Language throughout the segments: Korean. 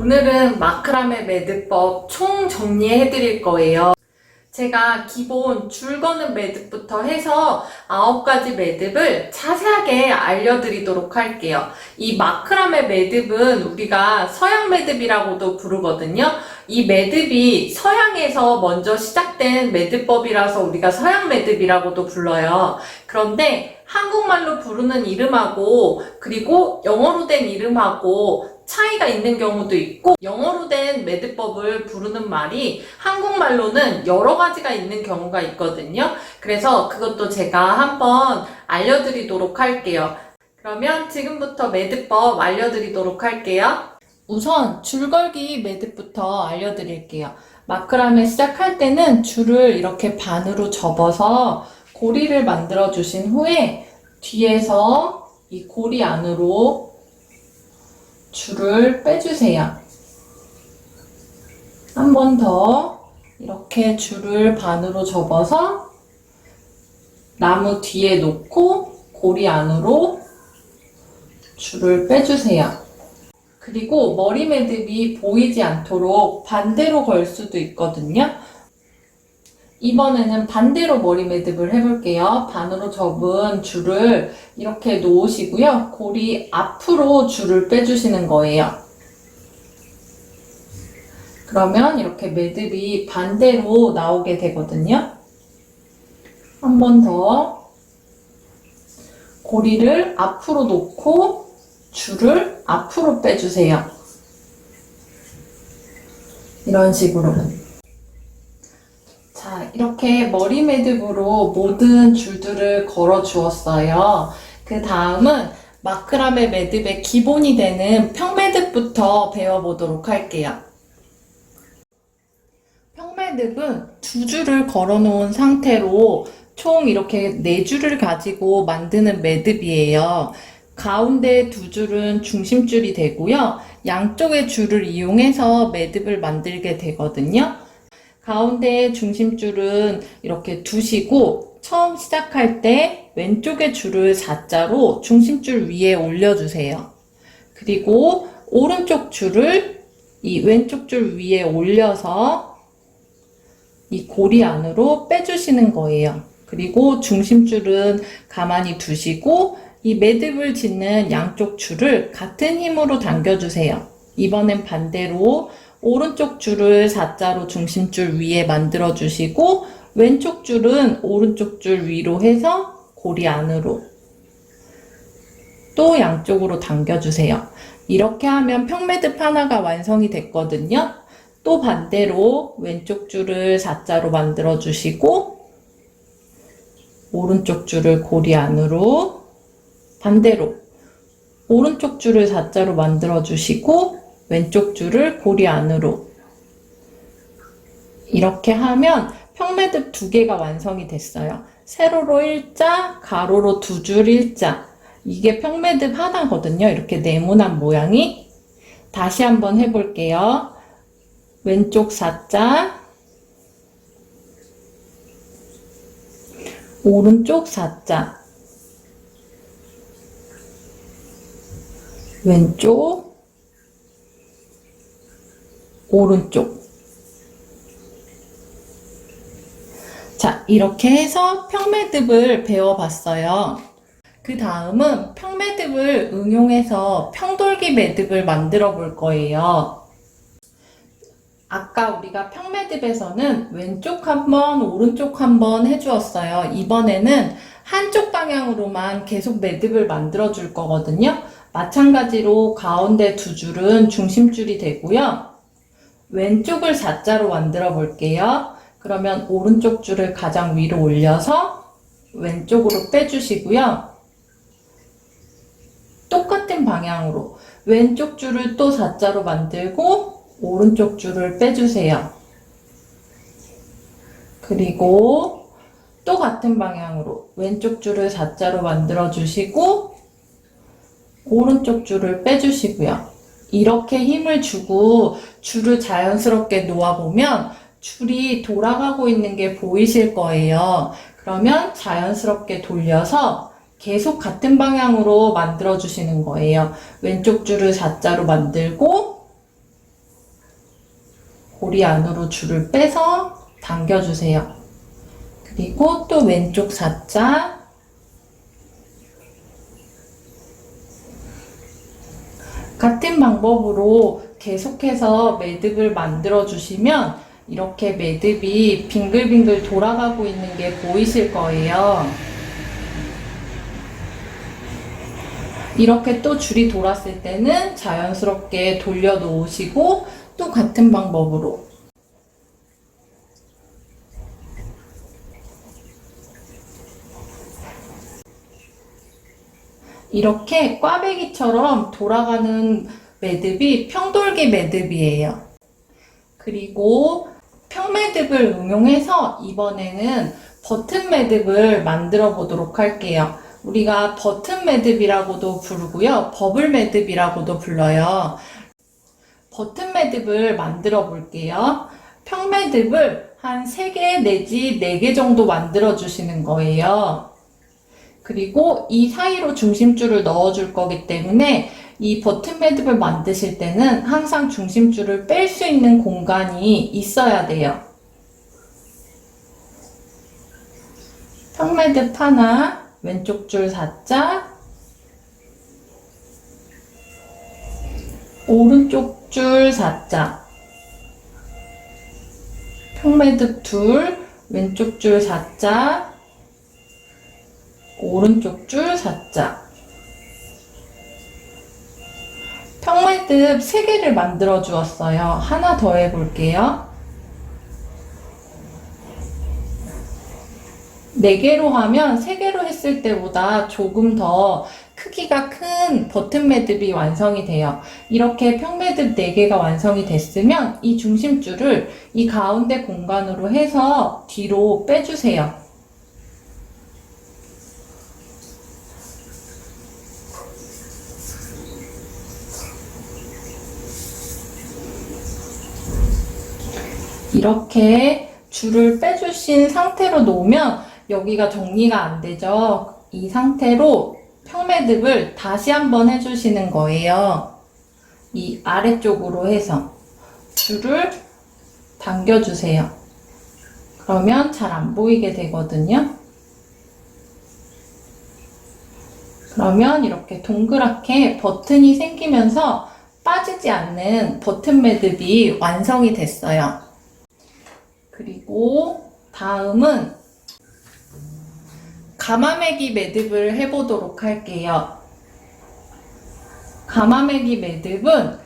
오늘은 마크라메 매듭법 총 정리해 드릴 거예요. 제가 기본 줄 거는 매듭부터 해서 9가지 매듭을 자세하게 알려드리도록 할게요. 이 마크라메 매듭은 우리가 서양 매듭이라고도 부르거든요. 이 매듭이 서양에서 먼저 시작된 매듭법이라서 우리가 서양 매듭이라고도 불러요. 그런데 한국말로 부르는 이름하고 그리고 영어로 된 이름하고 차이가 있는 경우도 있고, 영어로 된 매듭법을 부르는 말이 한국말로는 여러 가지가 있는 경우가 있거든요. 그래서 그것도 제가 한번 알려드리도록 할게요. 그러면 지금부터 매듭법 알려드리도록 할게요. 우선 줄걸기 매듭부터 알려드릴게요. 마크라메 시작할 때는 줄을 이렇게 반으로 접어서 고리를 만들어 주신 후에 뒤에서 이 고리 안으로 줄을 빼주세요. 한 번 더 이렇게 줄을 반으로 접어서 나무 뒤에 놓고 고리 안으로 줄을 빼주세요. 그리고 머리 매듭이 보이지 않도록 반대로 걸 수도 있거든요. 이번에는 반대로 머리 매듭을 해볼게요. 반으로 접은 줄을 이렇게 놓으시고요. 고리 앞으로 줄을 빼주시는 거예요. 그러면 이렇게 매듭이 반대로 나오게 되거든요. 한 번 더 고리를 앞으로 놓고 줄을 앞으로 빼주세요. 이런 식으로. 자, 이렇게 머리 매듭으로 모든 줄들을 걸어 주었어요. 그 다음은 마크라메 매듭의 기본이 되는 평매듭부터 배워보도록 할게요. 평매듭은 두 줄을 걸어 놓은 상태로 총 이렇게 4줄을 가지고 만드는 매듭이에요. 가운데 두 줄은 중심줄이 되고요. 양쪽의 줄을 이용해서 매듭을 만들게 되거든요. 가운데 중심줄은 이렇게 두시고 처음 시작할 때 왼쪽의 줄을 4자로 중심줄 위에 올려주세요. 그리고 오른쪽 줄을 이 왼쪽 줄 위에 올려서 이 고리 안으로 빼주시는 거예요. 그리고 중심줄은 가만히 두시고 이 매듭을 짓는 양쪽 줄을 같은 힘으로 당겨주세요. 이번엔 반대로 오른쪽 줄을 4자로 중심줄 위에 만들어 주시고 왼쪽 줄은 오른쪽 줄 위로 해서 고리 안으로 또 양쪽으로 당겨주세요. 이렇게 하면 평매듭 하나가 완성이 됐거든요. 또 반대로 왼쪽 줄을 4자로 만들어 주시고 오른쪽 줄을 고리 안으로 반대로 오른쪽 줄을 4자로 만들어 주시고 왼쪽 줄을 고리 안으로 이렇게 하면 평매듭 2개가 완성이 됐어요. 세로로 1자, 가로로 2줄 1자. 이게 평매듭 하나거든요. 이렇게 네모난 모양이. 다시 한번 해볼게요. 왼쪽 4자, 오른쪽 4자, 왼쪽, 오른쪽. 자, 이렇게 해서 평매듭을 배워봤어요. 그 다음은 평매듭을 응용해서 평돌기 매듭을 만들어 볼 거예요. 아까 우리가 평매듭에서는 왼쪽 한번, 오른쪽 한번 해주었어요. 이번에는 한쪽 방향으로만 계속 매듭을 만들어 줄 거거든요. 마찬가지로 가운데 2줄은 중심줄이 되고요. 왼쪽을 4자로 만들어 볼게요. 그러면 오른쪽 줄을 가장 위로 올려서 왼쪽으로 빼주시고요. 똑같은 방향으로 왼쪽 줄을 또 4자로 만들고 오른쪽 줄을 빼주세요. 그리고 또 같은 방향으로 왼쪽 줄을 4자로 만들어 주시고 오른쪽 줄을 빼주시고요. 이렇게 힘을 주고 줄을 자연스럽게 놓아보면 줄이 돌아가고 있는 게 보이실 거예요. 그러면 자연스럽게 돌려서 계속 같은 방향으로 만들어 주시는 거예요. 왼쪽 줄을 4자로 만들고 고리 안으로 줄을 빼서 당겨주세요. 그리고 또 왼쪽 4자, 같은 방법으로 계속해서 매듭을 만들어 주시면 이렇게 매듭이 빙글빙글 돌아가고 있는 게 보이실 거예요. 이렇게 또 줄이 돌았을 때는 자연스럽게 돌려 놓으시고 또 같은 방법으로 이렇게 꽈배기처럼 돌아가는 매듭이 평돌기 매듭이에요. 그리고 평매듭을 응용해서 이번에는 버튼 매듭을 만들어 보도록 할게요. 우리가 버튼 매듭이라고도 부르고요. 버블 매듭이라고도 불러요. 버튼 매듭을 만들어 볼게요. 평매듭을 한 3개 내지 4개 정도 만들어 주시는 거예요. 그리고 이 사이로 중심줄을 넣어 줄 거기 때문에 이 버튼 매듭을 만드실 때는 항상 중심줄을 뺄 수 있는 공간이 있어야 돼요. 평매듭 하나, 왼쪽 줄 4자, 오른쪽 줄 4자, 평매듭 둘, 왼쪽 줄 4자, 오른쪽 줄 4자. 평매듭 3개를 만들어 주었어요. 하나 더 해볼게요. 4개로 하면 3개로 했을 때보다 조금 더 크기가 큰 버튼 매듭이 완성이 돼요. 이렇게 평매듭 4개가 완성이 됐으면 이 중심줄을 이 가운데 공간으로 해서 뒤로 빼주세요. 이렇게 줄을 빼주신 상태로 놓으면 여기가 정리가 안 되죠. 이 상태로 평매듭을 다시 한번 해주시는 거예요. 이 아래쪽으로 해서 줄을 당겨주세요. 그러면 잘 안 보이게 되거든요. 그러면 이렇게 동그랗게 버튼이 생기면서 빠지지 않는 버튼 매듭이 완성이 됐어요. 그리고 다음은 가마매기 매듭을 해보도록 할게요. 가마매기 매듭은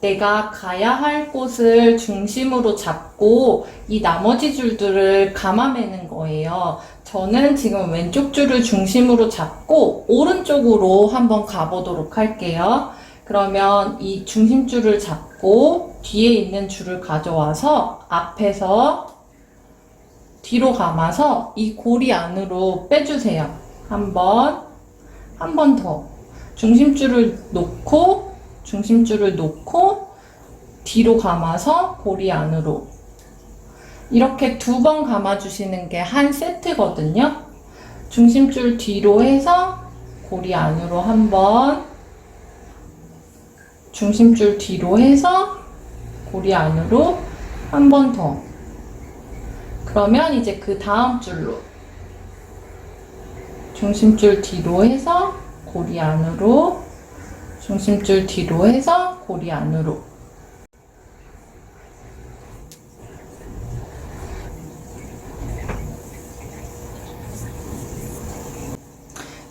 내가 가야 할 곳을 중심으로 잡고 이 나머지 줄들을 감아매는 거예요. 저는 지금 왼쪽 줄을 중심으로 잡고 오른쪽으로 한번 가보도록 할게요. 그러면 이 중심줄을 잡고 뒤에 있는 줄을 가져와서 앞에서 뒤로 감아서 이 고리 안으로 빼주세요. 한 번 더. 중심줄을 놓고 뒤로 감아서 고리 안으로. 이렇게 2번 감아주시는 게 한 세트거든요. 중심줄 뒤로 해서 고리 안으로 한 번, 중심줄 뒤로 해서 고리 안으로 한 번 더. 그러면 이제 그 다음 줄로 중심줄 뒤로 해서 고리 안으로, 중심줄 뒤로 해서 고리 안으로.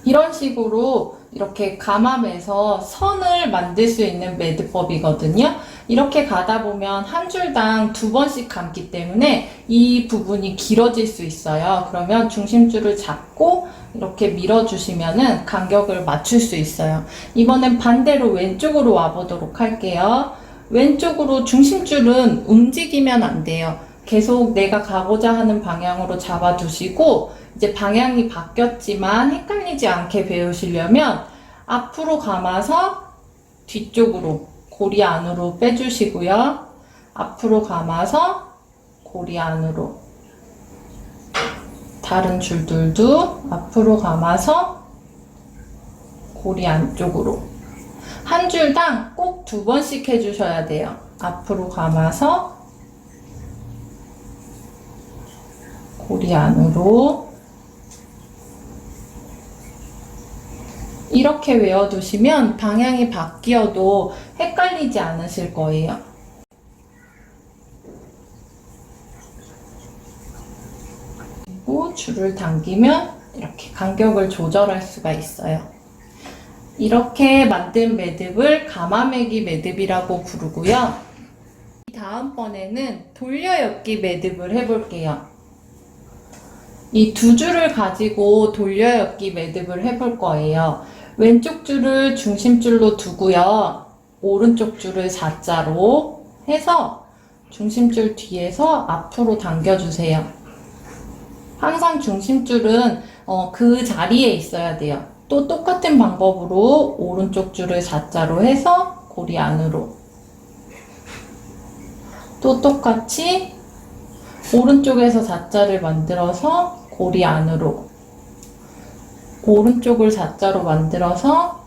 이런 식으로 이렇게 감아매서 선을 만들 수 있는 매듭법이거든요. 이렇게 가다 보면 한 줄당 2번씩 감기 때문에 이 부분이 길어질 수 있어요. 그러면 중심줄을 잡고 이렇게 밀어주시면은 간격을 맞출 수 있어요. 이번엔 반대로 왼쪽으로 와보도록 할게요. 왼쪽으로 중심줄은 움직이면 안 돼요. 계속 내가 가고자 하는 방향으로 잡아두시고, 이제 방향이 바뀌었지만 헷갈리지 않게 배우시려면 앞으로 감아서 뒤쪽으로 고리 안으로 빼주시고요. 앞으로 감아서 고리 안으로. 다른 줄들도 앞으로 감아서 고리 안쪽으로. 한 줄당 꼭 2번씩 해주셔야 돼요. 앞으로 감아서 고리 안으로. 이렇게 외워두시면 방향이 바뀌어도 헷갈리지 않으실 거예요. 그리고 줄을 당기면 이렇게 간격을 조절할 수가 있어요. 이렇게 만든 매듭을 가마매기 매듭이라고 부르고요. 다음번에는 돌려엮기 매듭을 해볼게요. 이 두 줄을 가지고 돌려엮기 매듭을 해볼 거예요. 왼쪽 줄을 중심줄로 두고요. 오른쪽 줄을 4자로 해서 중심줄 뒤에서 앞으로 당겨주세요. 항상 중심줄은 그 자리에 있어야 돼요. 또 똑같은 방법으로 오른쪽 줄을 4자로 해서 고리 안으로. 또 똑같이 오른쪽에서 4자를 만들어서 고리 안으로. 오른쪽을 4자로 만들어서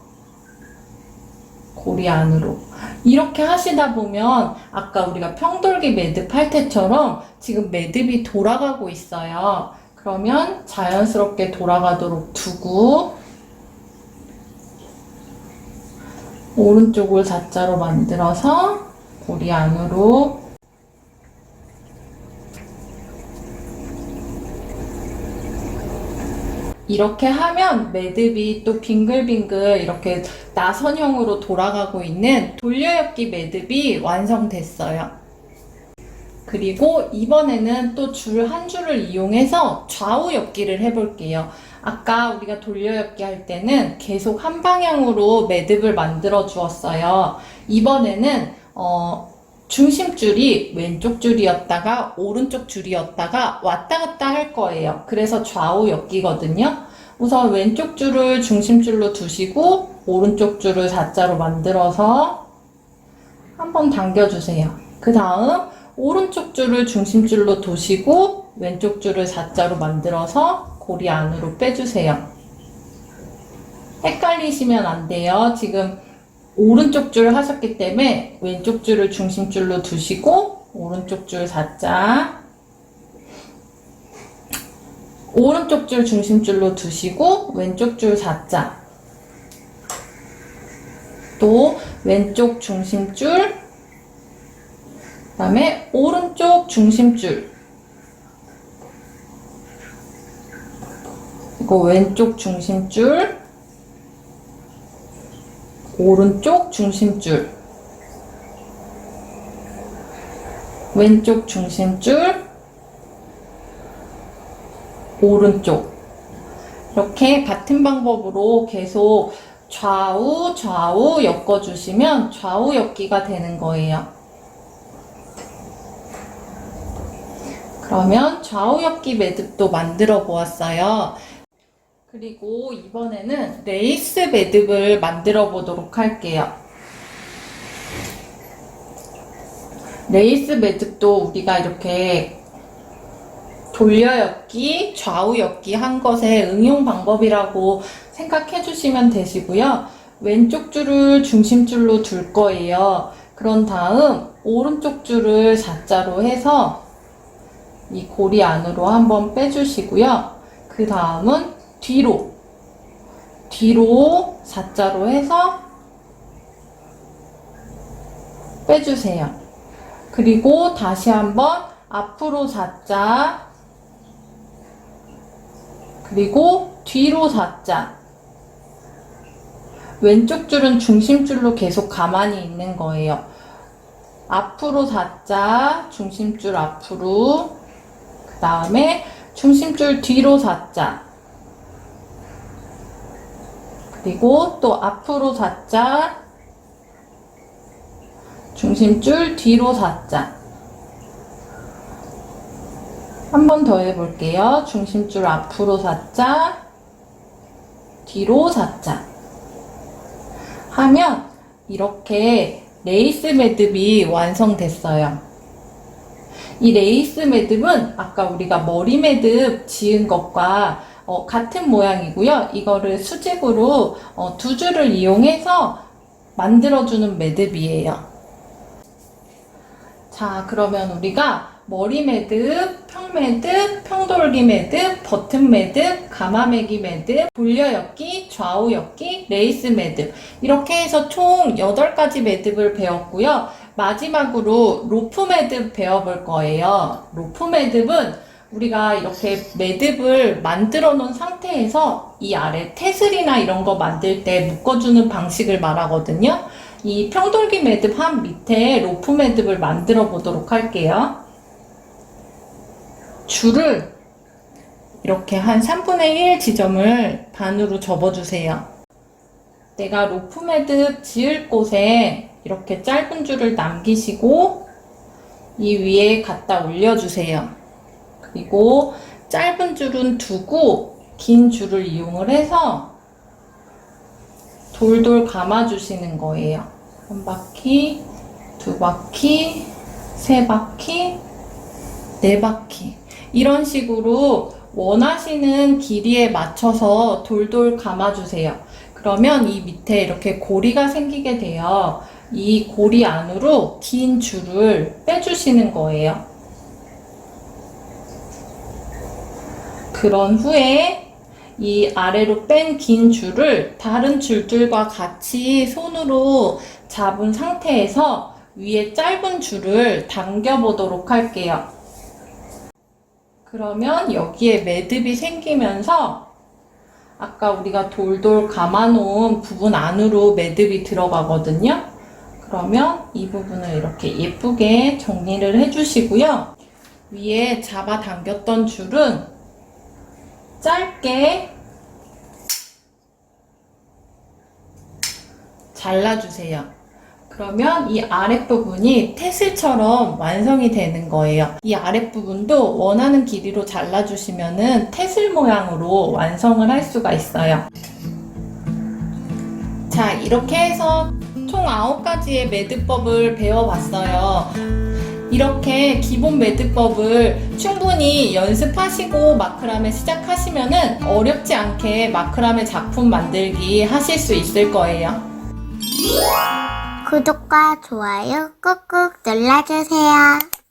고리 안으로. 이렇게 하시다 보면 아까 우리가 평돌기 매듭 할 때처럼 지금 매듭이 돌아가고 있어요. 그러면 자연스럽게 돌아가도록 두고 오른쪽을 4자로 만들어서 고리 안으로. 이렇게 하면 매듭이 또 빙글빙글 이렇게 나선형으로 돌아가고 있는 돌려엮기 매듭이 완성됐어요. 그리고 이번에는 또 줄 한 줄을 이용해서 좌우 엮기를 해볼게요. 아까 우리가 돌려엮기 할 때는 계속 한 방향으로 매듭을 만들어 주었어요. 이번에는 중심줄이 왼쪽 줄이었다가 오른쪽 줄이었다가 왔다 갔다 할 거예요. 그래서 좌우 엮기거든요. 우선 왼쪽 줄을 중심줄로 두시고 오른쪽 줄을 4자로 만들어서 한번 당겨주세요. 그 다음 오른쪽 줄을 중심줄로 두시고 왼쪽 줄을 4자로 만들어서 고리 안으로 빼주세요. 헷갈리시면 안 돼요. 지금 오른쪽 줄 하셨기 때문에 왼쪽 줄을 중심줄로 두시고 오른쪽 줄 4자, 오른쪽 줄 중심줄로 두시고 왼쪽 줄 4자, 또 왼쪽 중심줄, 그 다음에 오른쪽 중심줄, 그리고 왼쪽 중심줄, 오른쪽 중심줄, 왼쪽 중심줄, 오른쪽. 이렇게 같은 방법으로 계속 좌우 엮어주시면 좌우 엮기가 되는 거예요. 그러면 좌우 엮기 매듭도 만들어 보았어요. 그리고 이번에는 레이스 매듭을 만들어 보도록 할게요. 레이스 매듭도 우리가 이렇게 돌려엮기, 좌우엮기 한 것의 응용 방법이라고 생각해 주시면 되시고요. 왼쪽 줄을 중심줄로 둘 거예요. 그런 다음 오른쪽 줄을 4자로 해서 이 고리 안으로 한번 빼주시고요. 그 다음은 뒤로 4자로 해서 빼주세요. 그리고 다시 한번 앞으로 4자, 그리고 뒤로 4자. 왼쪽 줄은 중심줄로 계속 가만히 있는 거예요. 앞으로 4자, 중심줄 앞으로, 그 다음에 중심줄 뒤로 4자, 그리고 또 앞으로 4자, 중심줄 뒤로 4자. 한 번 더 해볼게요. 중심줄 앞으로 4자, 뒤로 4자. 하면 이렇게 레이스 매듭이 완성됐어요. 이 레이스 매듭은 아까 우리가 머리 매듭 지은 것과 같은 모양이고요. 이거를 수직으로 두 줄을 이용해서 만들어주는 매듭이에요. 자, 그러면 우리가 머리 매듭, 평 매듭, 평돌기 매듭, 버튼 매듭, 가마매기 매듭, 돌려엮기, 좌우 엮기, 레이스 매듭 이렇게 해서 총 8가지 매듭을 배웠고요. 마지막으로 로프 매듭 배워볼 거예요. 로프 매듭은 우리가 이렇게 매듭을 만들어 놓은 상태에서 이 아래 테슬이나 이런 거 만들 때 묶어주는 방식을 말하거든요. 이 평돌기 매듭 한 밑에 로프 매듭을 만들어 보도록 할게요. 줄을 이렇게 한 3분의 1 지점을 반으로 접어주세요. 내가 로프 매듭 지을 곳에 이렇게 짧은 줄을 남기시고 이 위에 갖다 올려주세요. 그리고 짧은 줄은 두고 긴 줄을 이용을 해서 돌돌 감아주시는 거예요. 한 바퀴, 두 바퀴, 세 바퀴, 네 바퀴 이런 식으로 원하시는 길이에 맞춰서 돌돌 감아주세요. 그러면 이 밑에 이렇게 고리가 생기게 돼요. 이 고리 안으로 긴 줄을 빼주시는 거예요. 그런 후에 이 아래로 뺀 긴 줄을 다른 줄들과 같이 손으로 잡은 상태에서 위에 짧은 줄을 당겨 보도록 할게요. 그러면 여기에 매듭이 생기면서 아까 우리가 돌돌 감아 놓은 부분 안으로 매듭이 들어가거든요. 그러면 이 부분을 이렇게 예쁘게 정리를 해주시고요. 위에 잡아 당겼던 줄은 짧게 잘라주세요. 그러면 이 아랫부분이 테슬처럼 완성이 되는 거예요. 이 아랫부분도 원하는 길이로 잘라주시면은 테슬 모양으로 완성을 할 수가 있어요. 자, 이렇게 해서 총 9가지의 매듭법을 배워봤어요. 이렇게 기본 매듭법을 충분히 연습하시고 마크라메 시작하시면은 어렵지 않게 마크라메 작품 만들기 하실 수 있을 거예요. 구독과 좋아요 꾹꾹 눌러주세요.